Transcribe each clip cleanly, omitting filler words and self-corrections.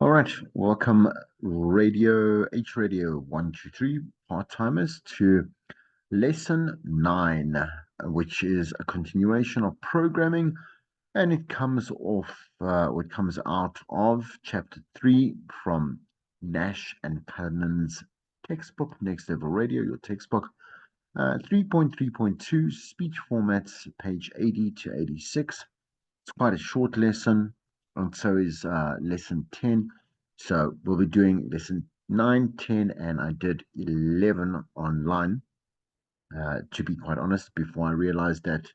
All right, welcome Radio 123 part-timers to lesson 9, which is a continuation of programming, and it comes out of chapter 3 from Nash and Cannon's textbook, Next Level Radio, your textbook, 3.3.2, speech formats, page 80 to 86. It's quite a short lesson, and so is lesson 10. So we'll be doing lesson 9, 10, and I did 11 online, to be quite honest, before I realized that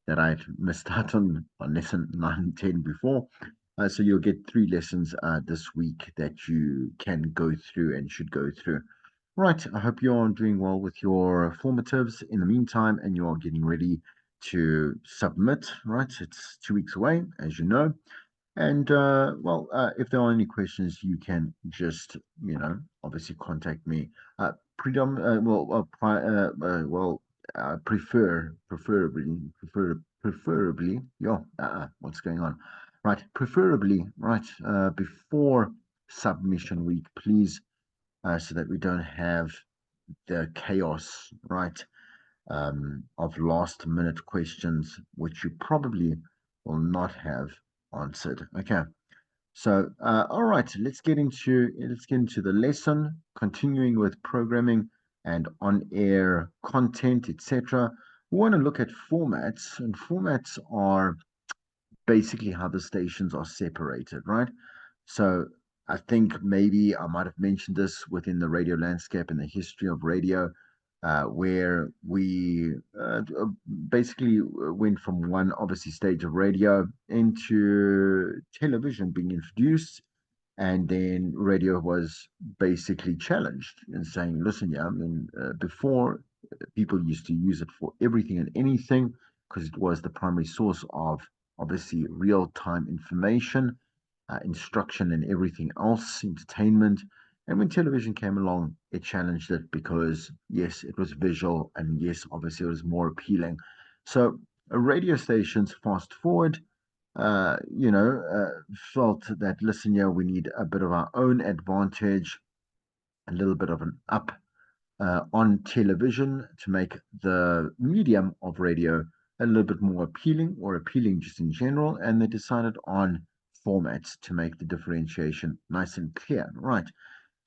I'd missed out on lesson 9 and 10 before. So you'll get 3 lessons this week that you can go through and should go through. Right, I hope you're doing well with your formatives in the meantime, and you are getting ready to submit. Right, it's 2 weeks away, as you know. And if there are any questions, you can just, obviously contact me. Predom, well, pri well, preferably, yeah, what's going on? Right, preferably, right, before submission week, please, so that we don't have the chaos, right, of last minute questions, which you probably will not have answered. Okay. So, all right, let's get into the lesson, continuing with programming and on-air content, etc. We want to look at formats, and formats are basically how the stations are separated, right? So I think maybe I might have mentioned this within the radio landscape and the history of radio, where we basically went from one obviously stage of radio into television being introduced, and then radio was basically challenged and saying, listen, yeah, I mean, before people used to use it for everything and anything because it was the primary source of obviously real time information, instruction, and everything else, entertainment. And when television came along, it challenged it because, yes, it was visual, and yes, obviously, it was more appealing. So, radio stations, fast forward, felt that, listen, yeah, we need a bit of our own advantage, a little bit of an up on television to make the medium of radio a little bit more appealing, or appealing just in general. And they decided on formats to make the differentiation nice and clear. Right.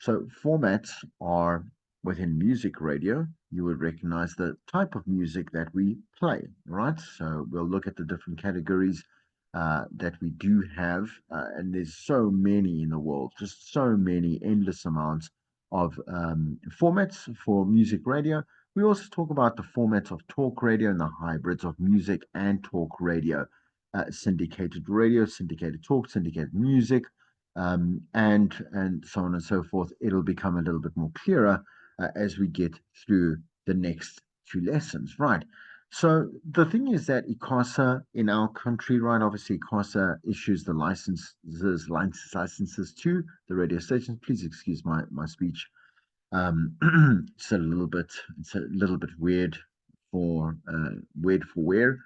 So formats are within music radio. You would recognize the type of music that we play, right? So we'll look at the different categories that we do have, and there's so many in the world, just so many, endless amounts of formats for music radio. We also talk about the formats of talk radio and the hybrids of music and talk radio, syndicated talk, syndicated music, and so on and so forth. It'll become a little bit more clearer as we get through the next 2 lessons, right? So the thing is that ICASA in our country, right? Obviously, ICASA issues the licenses to the radio stations. Please excuse my speech. Um, it's a little bit weird for wear.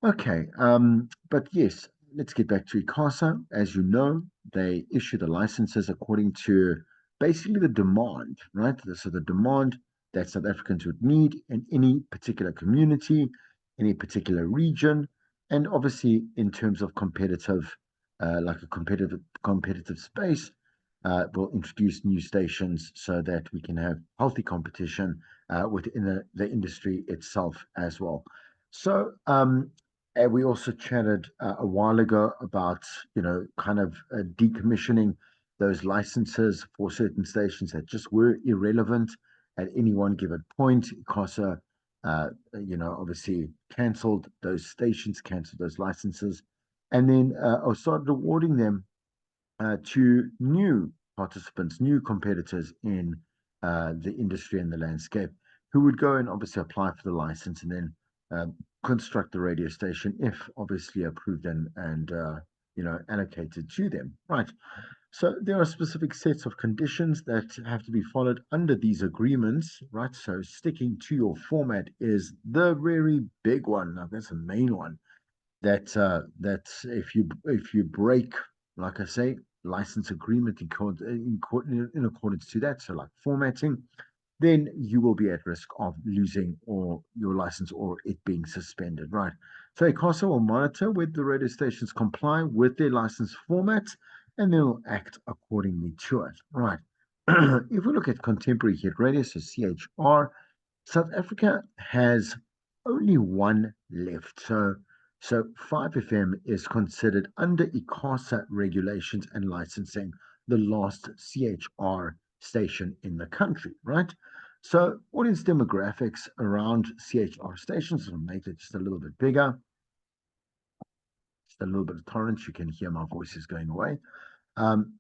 Okay, but yes, let's get back to ICASA. As you know, they issue the licenses according to basically the demand, right? So the demand that South Africans would need in any particular community, any particular region, and obviously in terms of like a competitive space, we'll introduce new stations so that we can have healthy competition within the industry itself as well. So, and we also chatted a while ago about, kind of decommissioning those licenses for certain stations that just were irrelevant at any one given point. CASA, obviously cancelled those stations, cancelled those licenses, and then started awarding them to new participants, new competitors in the industry and the landscape, who would go and obviously apply for the license and then uh, construct the radio station if obviously approved and allocated to them. Right. So there are specific sets of conditions that have to be followed under these agreements, right? So sticking to your format is the very big one. Now, that's the main one. That if you break, like I say, license agreement in accordance to that, so like formatting, then you will be at risk of losing or your license or it being suspended, right? So ICASA will monitor whether the radio stations comply with their license formats and they'll act accordingly to it, right? If we look at contemporary hit radio, so CHR, South Africa has only one left. So 5FM is considered under ICASA regulations and licensing the last CHR station in the country, right? So audience demographics around CHR stations will make it just a little bit bigger, just a little bit of tolerance. You can hear my voice is going away. Um,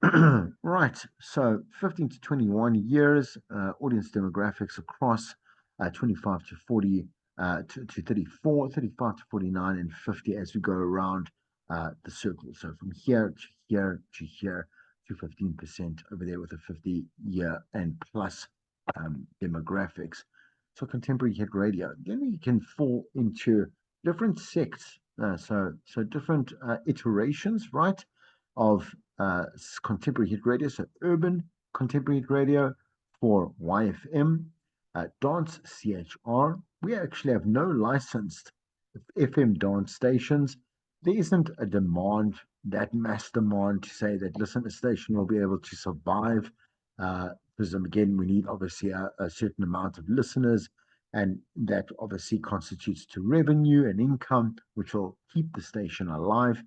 right, so 15 to 21 years, audience demographics across 25 to 40 to 34, 35 to 49, and 50 as we go around the circle. So from here to here to here to 15% over there with a 50-year and plus demographics. So contemporary hit radio. Then we can fall into different sects, so different iterations, right, of contemporary hit radio. So urban contemporary hit radio for YFM, dance CHR. We actually have no licensed FM dance stations. There isn't a demand, that mass demand to say that, listen, a station will be able to survive. Because again, we need obviously a certain amount of listeners, and that obviously constitutes to revenue and income, which will keep the station alive.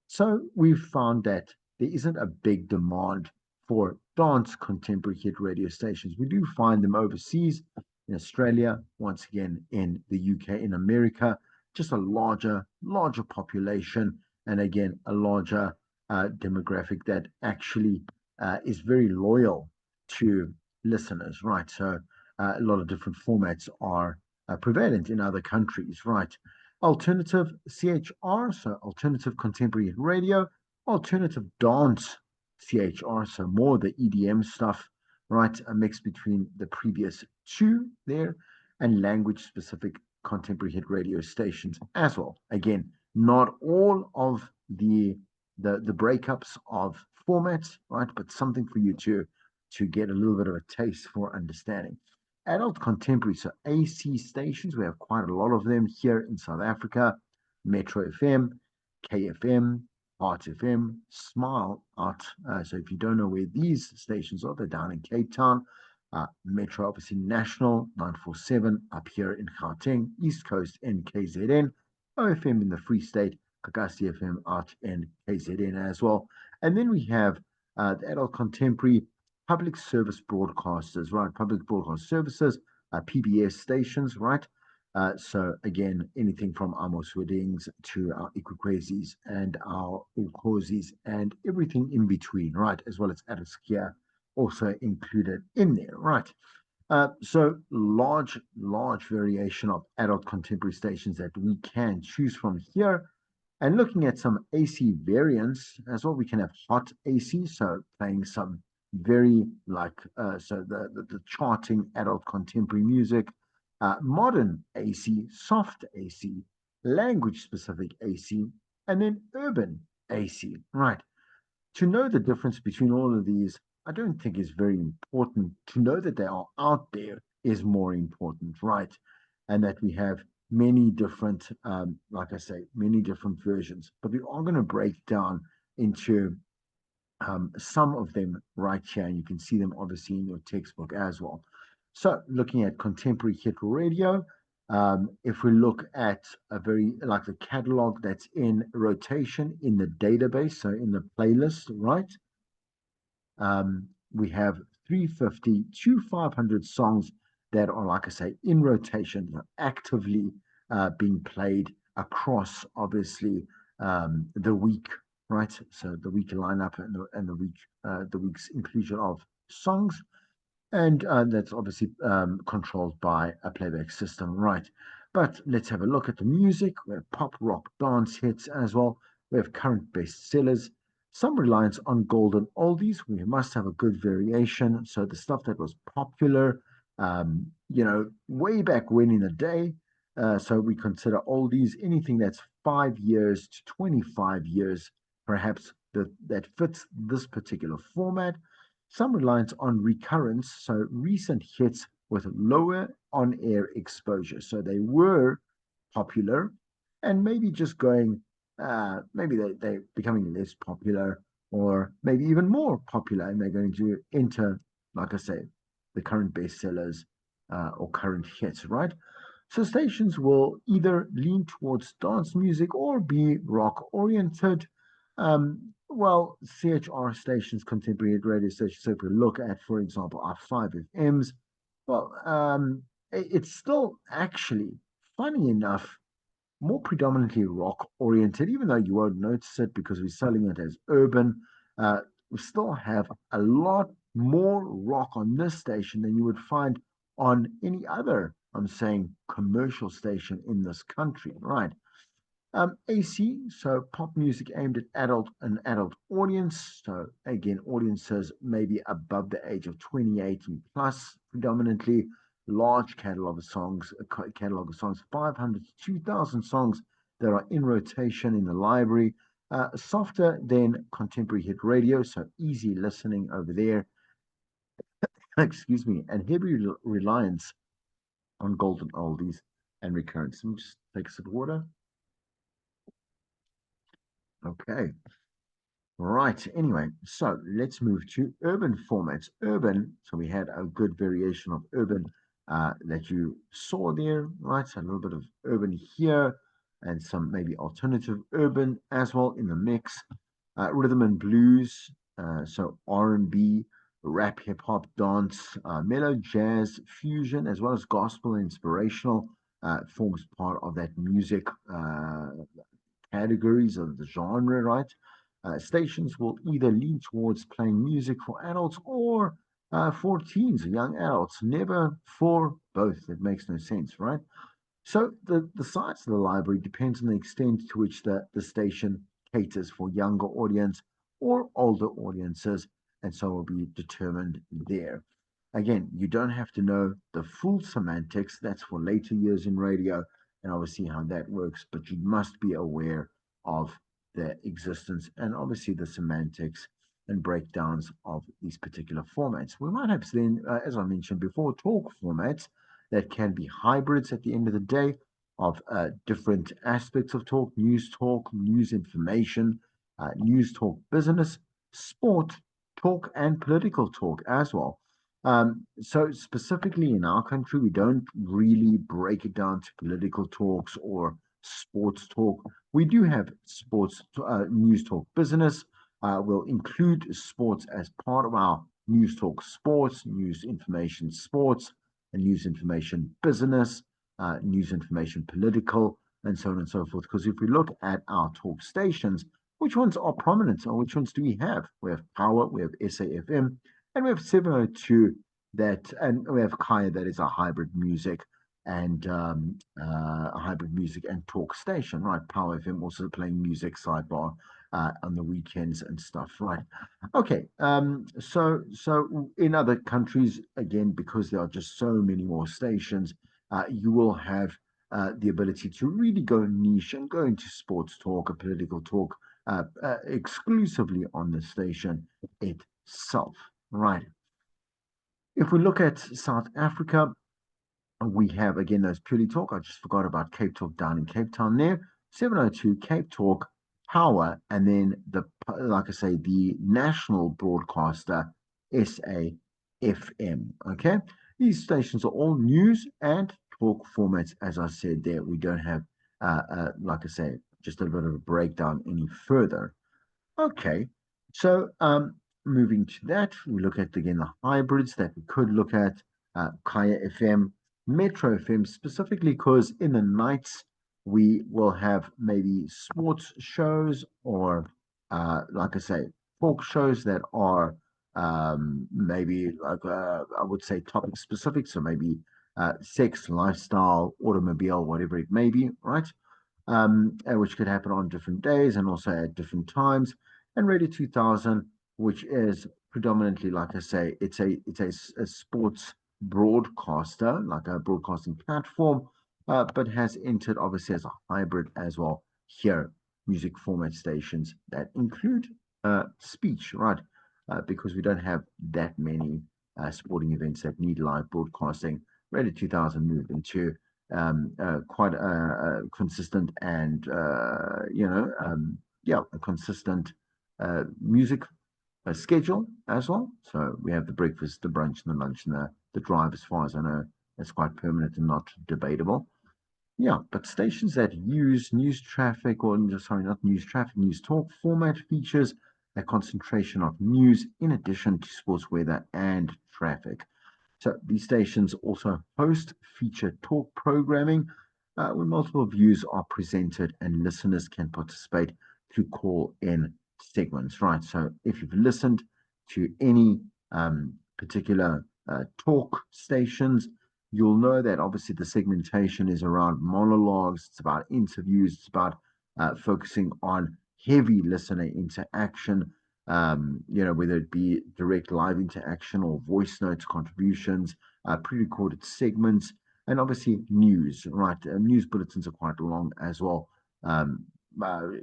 So we've found that there isn't a big demand for dance contemporary hit radio stations. We do find them overseas, in Australia, once again in the UK, in America, just a larger population, and again a larger demographic that actually is very loyal to listeners, right? So a lot of different formats are prevalent in other countries, right? Alternative CHR, so alternative contemporary radio, alternative dance CHR, so more the EDM stuff, right? A mix between the previous two there, and language specific contemporary hit radio stations as well. Again, not all of the breakups of formats, right? But something for you to get a little bit of a taste for understanding. Adult contemporary, so AC stations, we have quite a lot of them here in South Africa. Metro FM, KFM, Art FM, Smile Art. So if you don't know where these stations are, they're down in Cape Town. Metro, obviously National, 947 up here in Gauteng, East Coast and KZN. OFM in the Free State, Kakasi FM out in KZN as well. And then we have the adult contemporary public service broadcasters, right? Public broadcast services, PBS stations, right? So again, anything from our Moswedings to our Ikwekwezis and our Ukozis and everything in between, right? As well as Adaskia also included in there, right? So large variation of adult contemporary stations that we can choose from here. And looking at some AC variants as well, we can have hot AC, so playing some very like so the charting adult contemporary music, modern AC, soft AC, language specific AC, and then urban AC. Right. To know the difference between all of these, I don't think is very important. To know that they are out there is more important, right? And that we have many different, like I say, many different versions. But we are going to break down into some of them right here, and you can see them obviously in your textbook as well. So, looking at contemporary hit radio, if we look at a very like the catalog that's in rotation in the database, so in the playlist, right? We have 350 to 500 songs that are, like I say, in rotation, actively being played across, obviously, the week, right? So the week lineup and the week's inclusion of songs, and that's obviously controlled by a playback system, right? But let's have a look at the music. We have pop, rock, dance hits as well. We have current bestsellers, some reliance on golden oldies. We must have a good variation. So the stuff that was popular, way back when in the day. So we consider oldies anything that's 5 years to 25 years perhaps that fits this particular format. Some reliance on recurrence, so recent hits with lower on air exposure. So they were popular and maybe just going, maybe they're becoming less popular or maybe even more popular and they're going to enter, like I say, the current bestsellers or current hits, right? So stations will either lean towards dance music or be rock oriented. Well, CHR stations, contemporary radio stations, so if we look at, for example, our 5FMs, well, it's still actually, funny enough, more predominantly rock oriented, even though you won't notice it because we're selling it as urban. We still have a lot more rock on this station than you would find on any other, I'm saying, commercial station in this country, right? AC, so pop music aimed at an adult audience. So again, audiences maybe above the age of 28 and plus, predominantly large catalog of songs, 500 to 2,000 songs that are in rotation in the library. Softer than contemporary hit radio, so easy listening over there. Excuse me, and heavy reliance on golden oldies and recurrence. Let me just take a sip of water. Okay. Right. Anyway, so let's move to urban formats. Urban, so we had a good variation of urban that you saw there, right? So a little bit of urban here and some maybe alternative urban as well in the mix. Rhythm and blues, so R&B, rap, hip hop, dance, mellow jazz, fusion, as well as gospel and inspirational forms part of that music categories of the genre, right? Stations will either lean towards playing music for adults or for teens, young adults, never for both. It makes no sense, right? So the size of the library depends on the extent to which the station caters for younger audience or older audiences, and so will be determined there. Again, you don't have to know the full semantics. That's for later years in radio, and obviously how that works, but you must be aware of the existence and obviously the semantics and breakdowns of these particular formats. We might have then, as I mentioned before, talk formats that can be hybrids at the end of the day of different aspects of talk, news information, news talk business, sport talk, and political talk as well. So specifically in our country, we don't really break it down to political talks or sports talk. We do have sports news talk business. We'll include sports as part of our news talk sports, news information sports, and news information business, news information political, and so on and so forth. Because if we look at our talk stations, which ones are prominent or which ones do we have? We have Power, we have SAFM, and we have 702 that, and we have Kaya that is a hybrid music and a hybrid music and talk station, right? Power FM also playing music sidebar on the weekends and stuff, right? Okay, so in other countries, again, because there are just so many more stations, you will have the ability to really go niche and go into sports talk or political talk exclusively on the station itself, right? If we look at South Africa, we have again those purely talk. I just forgot about Cape Talk down in Cape Town there. 702 Cape Talk Power, and then like I say, the national broadcaster SAFM. Okay, these stations are all news and talk formats. As I said there, we don't have, like I say, just a bit of a breakdown any further. Okay, so moving to that, we look at again the hybrids that we could look at, Kaya FM, Metro FM, specifically because in the nights we will have maybe sports shows or, like I say, talk shows that are maybe like I would say topic specific, so maybe sex, lifestyle, automobile, whatever it may be, right? Which could happen on different days and also at different times. And Radio 2000, which is predominantly, like I say, it's a sports broadcaster, like a broadcasting platform, but has entered obviously as a hybrid as well here. music format stations that include speech, right? Because we don't have that many sporting events that need live broadcasting. Radio 2000 moved into quite a consistent and yeah, a consistent music schedule as well. So we have the breakfast, the brunch, and the lunch, and the drive. As far as I know, it's quite permanent and not debatable. Yeah, but stations that use news traffic, or sorry, not news traffic, news talk format features a concentration of news in addition to sports, weather, and traffic. So these stations also host feature talk programming where multiple views are presented and listeners can participate through call-in segments, right? So if you've listened to any particular talk stations, you'll know that obviously the segmentation is around monologues, it's about interviews, it's about focusing on heavy listener interaction, whether it be direct live interaction or voice notes contributions, pre-recorded segments, and obviously news, right? News bulletins are quite long as well.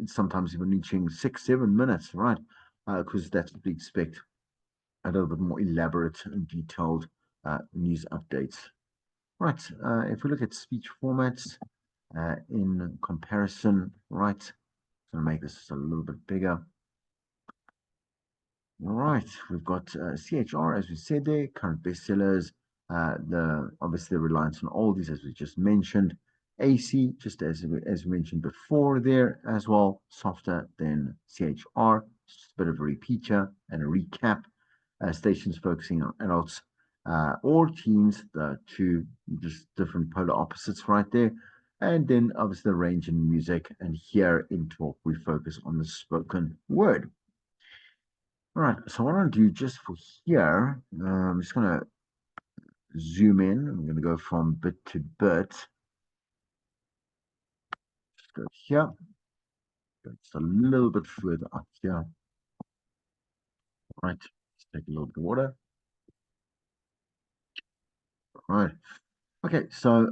Sometimes even reaching 6, 7 minutes, right? Because that's what we expect, a little bit more elaborate and detailed news updates. Right. If we look at speech formats in comparison, right? So make this a little bit bigger. All right, we've got CHR, as we said there, current bestsellers, the obviously the reliance on oldies, as we just mentioned. AC, just as we mentioned before there as well, softer than CHR, just a bit of a repeater and a recap. Stations focusing on adults or teens, the two just different polar opposites right there. And then obviously the range in music. And here in talk, we focus on the spoken word. All right, so what I'm going to do just for here, I'm just going to zoom in. I'm going to go from bit to bit. Just go here. Go just a little bit further up here. All right, let's take a little bit of water. All right. Okay, so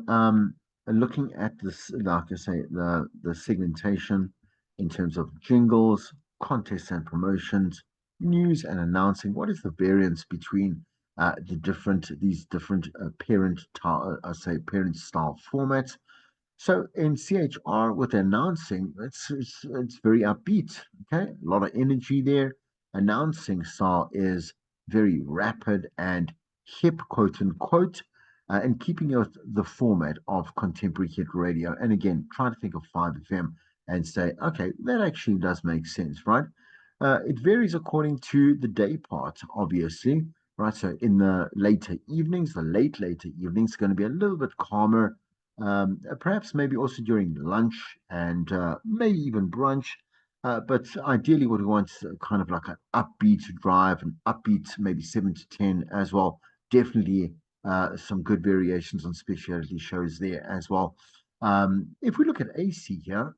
looking at this, like I say, the segmentation in terms of jingles, contests and promotions, news and announcing. What is the variance between these different parent style formats? So in CHR with announcing, it's very upbeat. Okay, a lot of energy there. Announcing style is very rapid and hip, quote unquote, and keeping the format of contemporary hit radio. And again, try to think of 5FM and say, okay, that actually does make sense, right? It varies according to the day part, obviously, right? So in the later evenings, the later evenings, going to be a little bit calmer, perhaps maybe also during lunch and maybe even brunch. But ideally, what we want is kind of like an upbeat drive, an upbeat maybe 7 to 10 as well. Definitely some good variations on specialty shows there as well. If we look at AC here,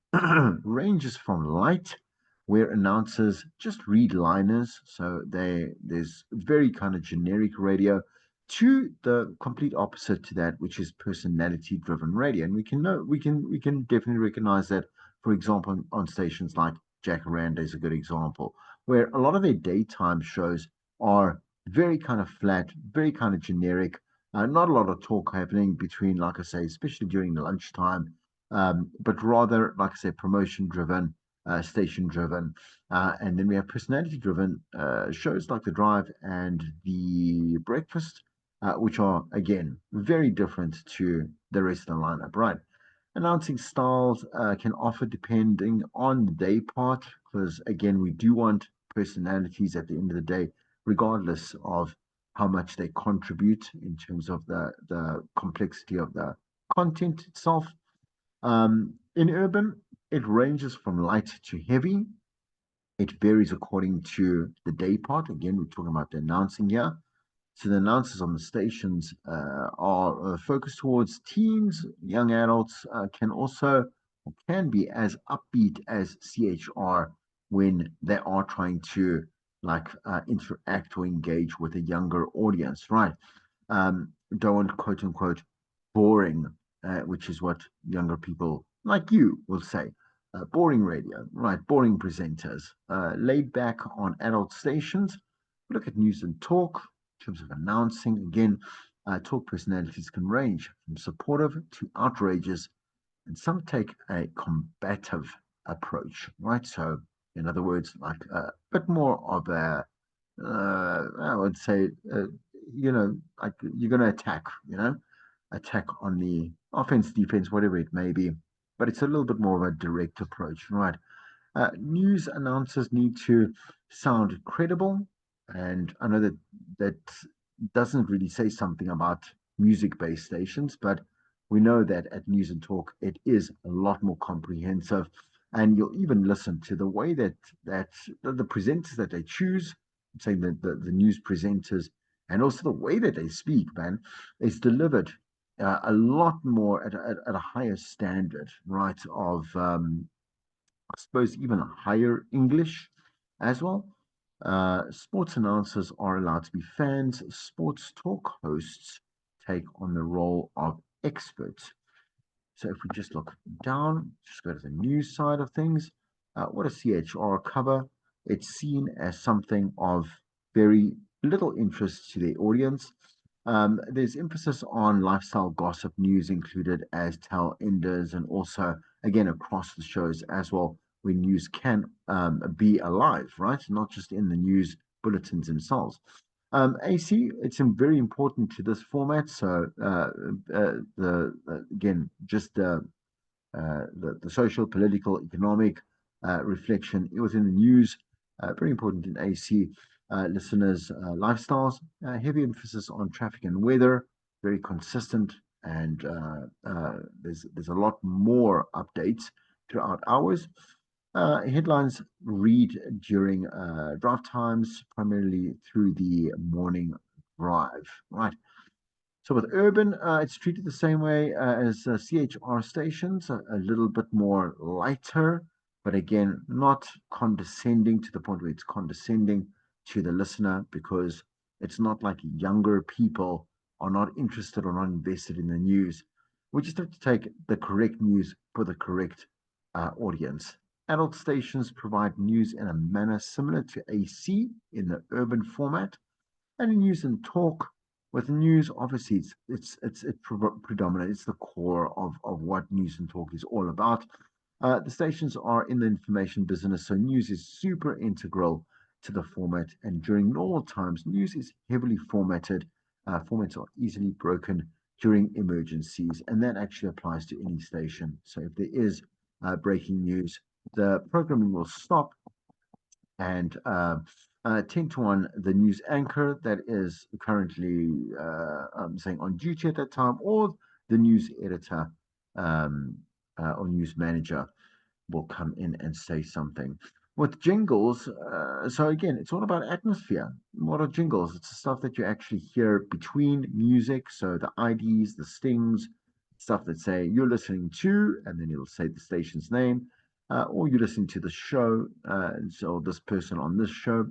ranges from light, where announcers just read liners, so there's very kind of generic radio, to the complete opposite to that, which is personality driven radio. And we can definitely recognize that, for example, on stations like Jacaranda is a good example, where a lot of their daytime shows are very kind of flat, very kind of generic, not a lot of talk happening between, like I say, especially during lunchtime, but rather, like I say, promotion driven, station driven. And then we have personality driven shows like The Drive and The Breakfast, which are, again, very different to the rest of the lineup, right? Announcing styles can offer depending on the day part, because, again, we do want personalities at the end of the day, regardless of how much they contribute in terms of the complexity of the content itself. In urban, it ranges from light to heavy. It varies according to the day part. Again, we're talking about the announcing here. So the announcers on the stations are focused towards teens, young adults, can be as upbeat as CHR when they are trying to interact or engage with a younger audience, right? Don't want quote unquote boring, which is what younger people like you will say. boring radio, right? Boring presenters. Laid back on adult stations. Look at news and talk in terms of announcing. Again, talk personalities can range from supportive to outrageous, and some take a combative approach, right? So, in other words, like a bit more of a, I would say, like you're going to attack, attack on the offense, defense, whatever it may be. But it's a little bit more of a direct approach, right? News announcers need to sound credible, and I know that doesn't really say something about music-based stations, but we know that at News and Talk it is a lot more comprehensive, and you'll even listen to the way that the presenters that they choose, saying the news presenters, and also the way that they speak, man, is delivered a lot more at a higher standard, right? Of I suppose even higher English as well. Sports announcers are allowed to be fans. Sports talk hosts take on the role of experts. So if we just look down, just go to the news side of things, what a CHR cover. It's seen as something of very little interest to the audience. There's emphasis on lifestyle gossip news included as tail enders, and also, again, across the shows as well, where news can be alive, right? Not just in the news bulletins themselves. AC, it's very important to this format. So the again, just the social, political, economic reflection within the news, very important in AC. Listeners' lifestyles, heavy emphasis on traffic and weather, very consistent, and there's a lot more updates throughout hours. Headlines read during drive times, primarily through the morning drive, right? So with urban, it's treated the same way as CHR stations, a little bit more lighter, but again, not condescending to the point where it's condescending to the listener, because it's not like younger people are not interested or not invested in the news. We just have to take the correct news for the correct audience. Adult stations provide news in a manner similar to AC in the urban format, and in news and talk. With news, obviously, it's predominant. It's the core of what news and talk is all about. The stations are in the information business, so news is super integral to the format. And during normal times, news is heavily formatted. Formats are easily broken during emergencies, and that actually applies to any station. So if there is breaking news, the programming will stop, and 10 to 1, the news anchor that is currently saying on duty at that time, or the news editor or news manager will come in and say something. With jingles, so again, it's all about atmosphere. What are jingles? It's the stuff that you actually hear between music. So the IDs, the stings, stuff that say you're listening to, and then it'll say the station's name, or you listen to the show, so this person on this show,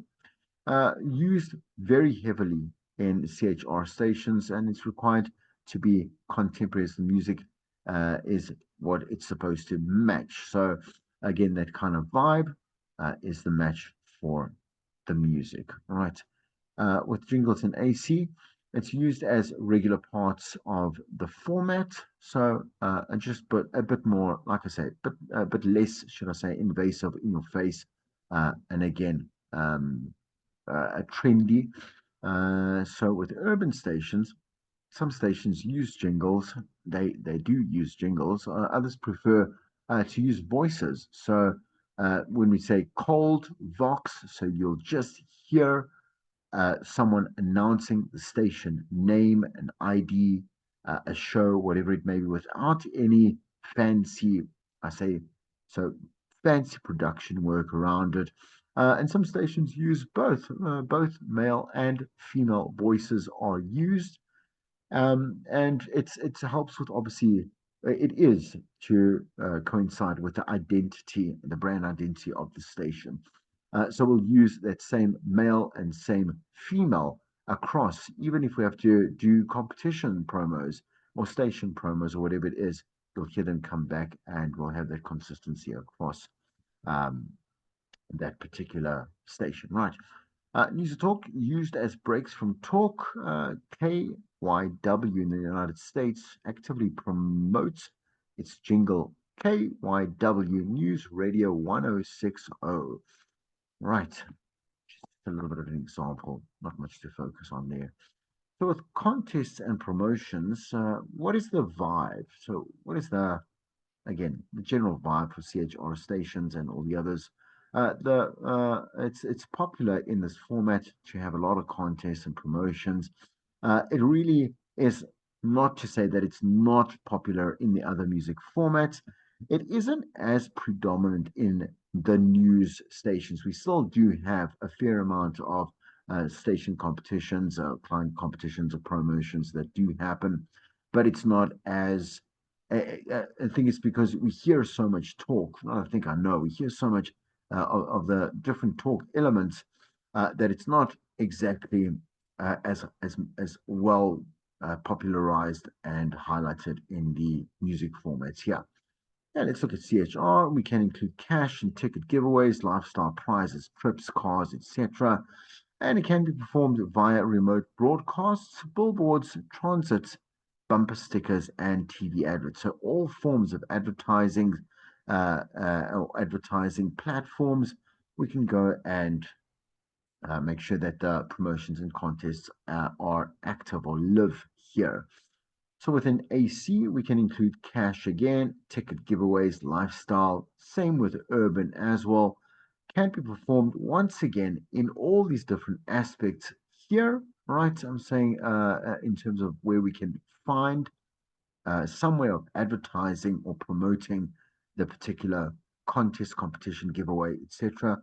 used very heavily in CHR stations, and it's required to be contemporary as the music is what it's supposed to match. So, again, that kind of vibe is the match for the music, right? With jingles in AC, it's used as regular parts of the format. So, just but a bit more, like I say, but a bit less, should I say, invasive in your face. And again, trendy. So with urban stations, some stations use jingles. They do use jingles. Others prefer to use voices. So when we say cold vox, so you'll just hear someone announcing the station name, an ID, a show, whatever it may be, without any fancy, I say, so fancy production work around it. And some stations use both male and female voices are used, and it helps with, obviously, it is to coincide with the identity, the brand identity of the station. So we'll use that same male and same female across, even if we have to do competition promos or station promos or whatever it is. you'll hear them come back, and we'll have that consistency across um, that particular station. Right. News and Talk used as breaks from talk. KYW in the United States actively promotes its jingle KYW News Radio 1060. Right. Just a little bit of an example, not much to focus on there. So, with contests and promotions, what is the vibe? So, what is the again, the general vibe for CHR stations and all the others. The it's popular in this format to have a lot of contests and promotions. It really is not to say that it's not popular in the other music formats. It isn't as predominant in the news stations. We still do have a fair amount of station competitions, client competitions, or promotions that do happen, but it's not as I think it's because we hear so much talk. I think I know we hear so much of the different talk elements that it's not exactly as well popularized and highlighted in the music formats here. Yeah, let's look at CHR. We can include cash and ticket giveaways, lifestyle prizes, trips, cars, etc. And it can be performed via remote broadcasts, billboards, transit, bumper stickers, and TV adverts. So all forms of advertising or advertising platforms, we can go and make sure that the promotions and contests are active or live here. So within AC, we can include cash again, ticket giveaways, lifestyle, same with urban as well. Can be performed once again in all these different aspects here, right? I'm saying in terms of where we can find some way of advertising or promoting the particular contest, competition, giveaway, etc.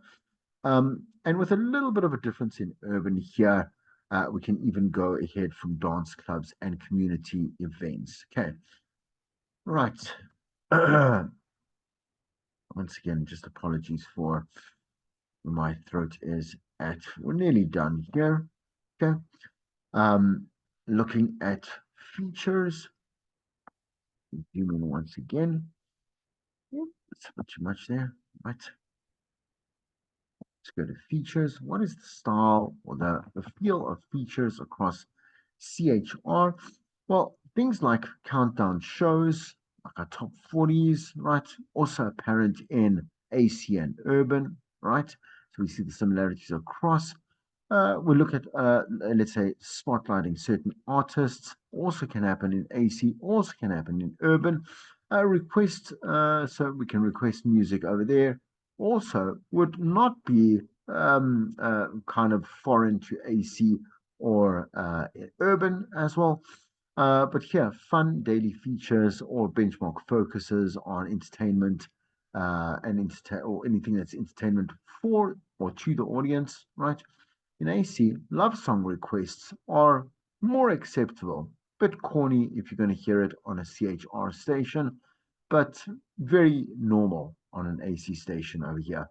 And with a little bit of a difference in urban here, we can even go ahead from dance clubs and community events. Okay, right. Once again, just apologies for my throat is at. We're nearly done here. Okay. Um, Looking at features, zoom in once again. Yep, that's not too much there. Right. Let's go to features. What is the style or the feel of features across CHR? Well, things like countdown shows, like our top 40s, right? Also apparent in AC and urban, right? So we see the similarities across. We look at, let's say, spotlighting certain artists. Also can happen in AC, also can happen in urban. Request, so we can request music over there. Also, would not be kind of foreign to AC or urban as well. But here, fun daily features or benchmark focuses on entertainment or anything that's entertainment for or to the audience, right? In AC, love song requests are more acceptable. Bit corny if you're going to hear it on a CHR station, but very normal on an AC station over here.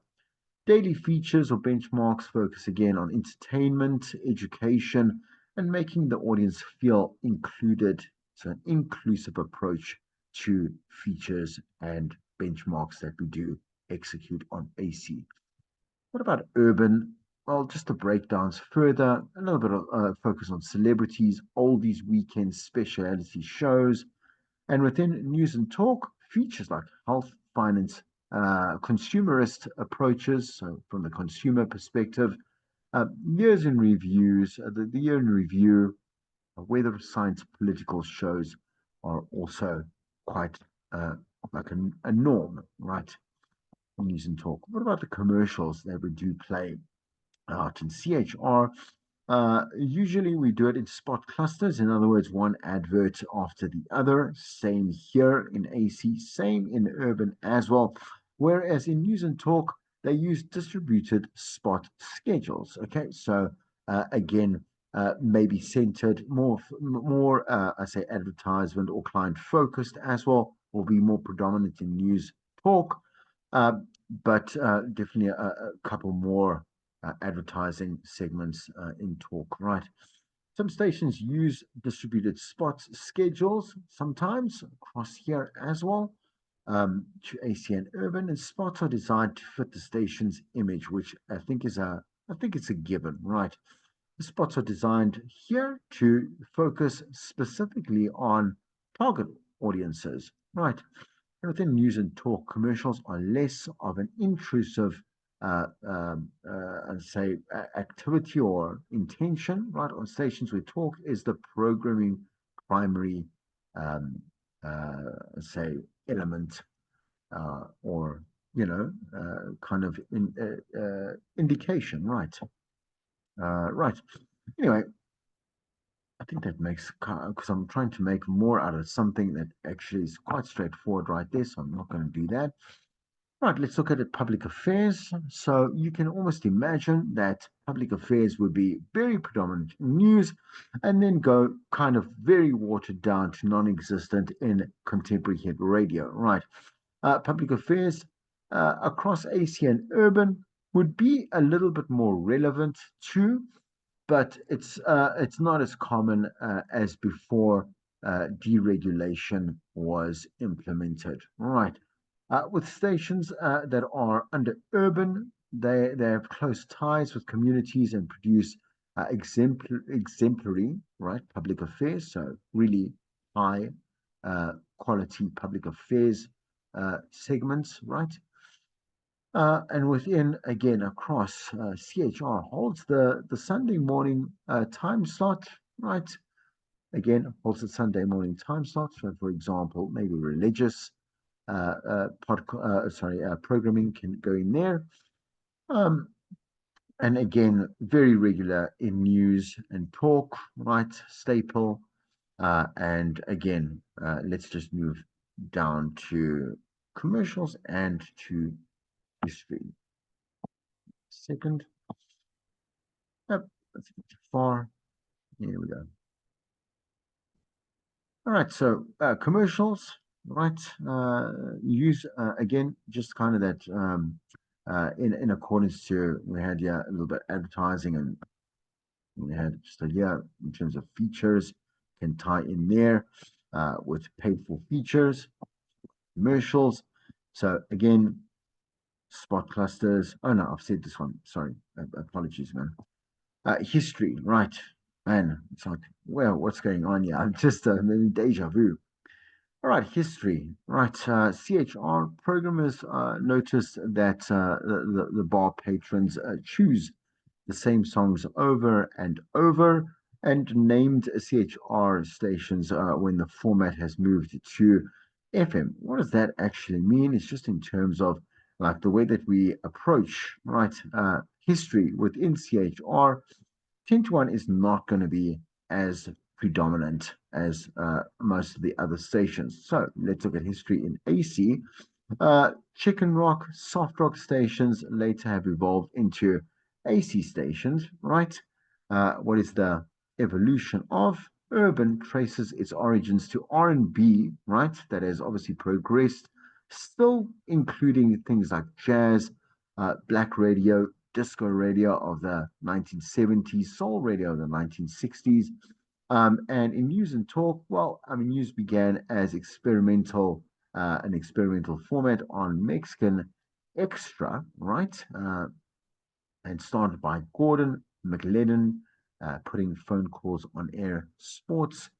Daily features or benchmarks focus again on entertainment, education, and making the audience feel included. So, an inclusive approach to features and benchmarks that we do execute on AC. What about urban? Well, just the breakdowns further, a little bit of focus on celebrities, oldies, weekend specialty shows, and within news and talk, features like health, finance, consumerist approaches, so from the consumer perspective, years in reviews, the year in review, weather, science, political shows are also quite like a norm, right? News and talk. What about the commercials that we do play out in CHR? Usually we do it in spot clusters. In other words, one advert after the other. Same here in AC, same in urban as well. Whereas in news and talk, they use distributed spot schedules. Okay, so again, maybe centered I say advertisement or client focused as well, will be more predominant in news talk, uh, but definitely a couple more advertising segments in talk, right? Some stations use distributed spots schedules sometimes across here as well to ACN Urban, and spots are designed to fit the station's image, which I think it's a given, right? The spots are designed here to focus specifically on target audiences, right? And within news and talk, commercials are less of an intrusive, say, activity or intention, right? On stations where talk is the programming primary, um, say, element, or kind of indication, right? Right. Anyway, I think that makes because I'm trying to make more out of something that actually is quite straightforward right there, so I'm not going to do that. Right, let's look at it, public affairs. So you can almost imagine that public affairs would be very predominant in news and then go kind of very watered down to non-existent in contemporary hit radio. Right. Public affairs across AC and urban would be a little bit more relevant too, but it's not as common as before deregulation was implemented. Right. With stations that are under urban, they have close ties with communities and produce exemplary, right, public affairs. So really high quality public affairs segments, right? And within, again, across CHR holds the Sunday morning time slot, right? Again, holds the Sunday morning time slot. So, for example, maybe religious programming can go in there. Um, and again, very regular in news and talk, right? Staple. And again, let's just move down to commercials and to history. Second. Yep, that's a bit too far. Here we go. All right, so commercials, right? Use again, just kind of that in accordance to we had a little bit advertising and we had just in terms of features can tie in there with paid for features, commercials. So again, spot clusters. Oh no, I've said this one. Sorry, apologies, man. History, right? Man, it's like, well, what's going on here? I'm just deja vu. All right, history, right? CHR programmers noticed that the bar patrons choose the same songs over and over and named CHR stations when the format has moved to FM. What does that actually mean? It's just in terms of like the way that we approach, right? History within CHR. 10 to 1 is not going to be as predominant as most of the other stations. So let's look at history in AC. Chicken rock, soft rock stations later have evolved into AC stations, right? What is the evolution of? Urban traces its origins to R&B, right? That has obviously progressed, still including things like jazz, black radio, disco radio of the 1970s, soul radio of the 1960s. And in news and talk, well, I mean, news began as an experimental format on Mexican Extra, right? And started by Gordon McLennan, putting phone calls on air. Sports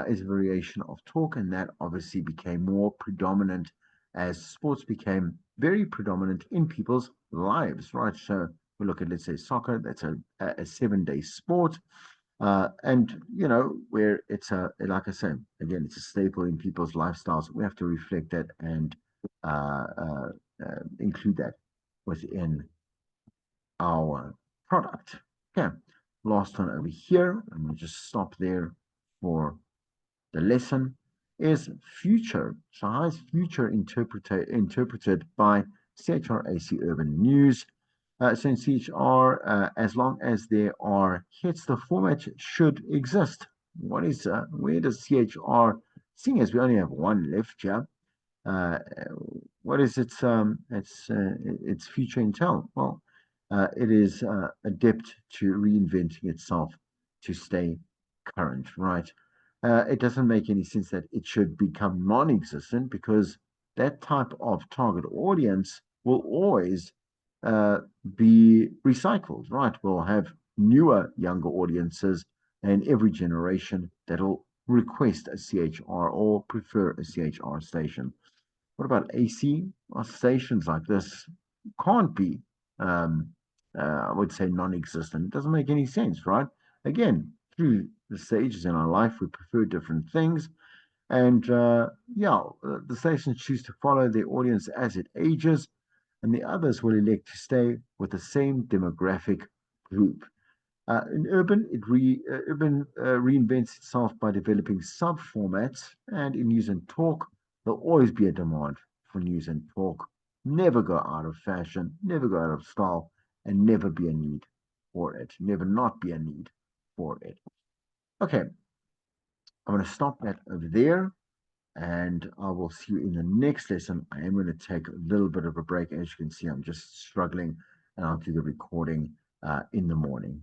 is a variation of talk, and that obviously became more predominant as sports became very predominant in people's lives, right? So we look at, let's say, soccer, that's a 7 day sport. And where it's like I say, again, it's a staple in people's lifestyles. We have to reflect that and include that within our product. Okay, last one over here. I'm going to just stop there for the lesson. Is future. So how is future interpreted by CHRAC Urban News? So in CHR, as long as there are hits, the format should exist. Where does CHR, seeing as we only have one left here, uh, what is its future intel? Well, it is adept to reinventing itself to stay current, right? It doesn't make any sense that it should become non-existent because that type of target audience will always uh, be recycled, right? We'll have newer, younger audiences, and every generation that'll request a CHR or prefer a CHR station. What about AC? Well, stations like this can't be, um, I would say, non-existent. It doesn't make any sense, right? Again, through the stages in our life, we prefer different things. And the stations choose to follow their audience as it ages, and the others will elect to stay with the same demographic group. In urban reinvents itself by developing sub-formats, and in news and talk, there'll always be a demand for news and talk. Never go out of fashion, never go out of style, and never be a need for it. Never not be a need for it. Okay, I'm going to stop that over there, and I will see you in the next lesson. I am going to take a little bit of a break. As you can see, I'm just struggling, and I'll do the recording in the morning.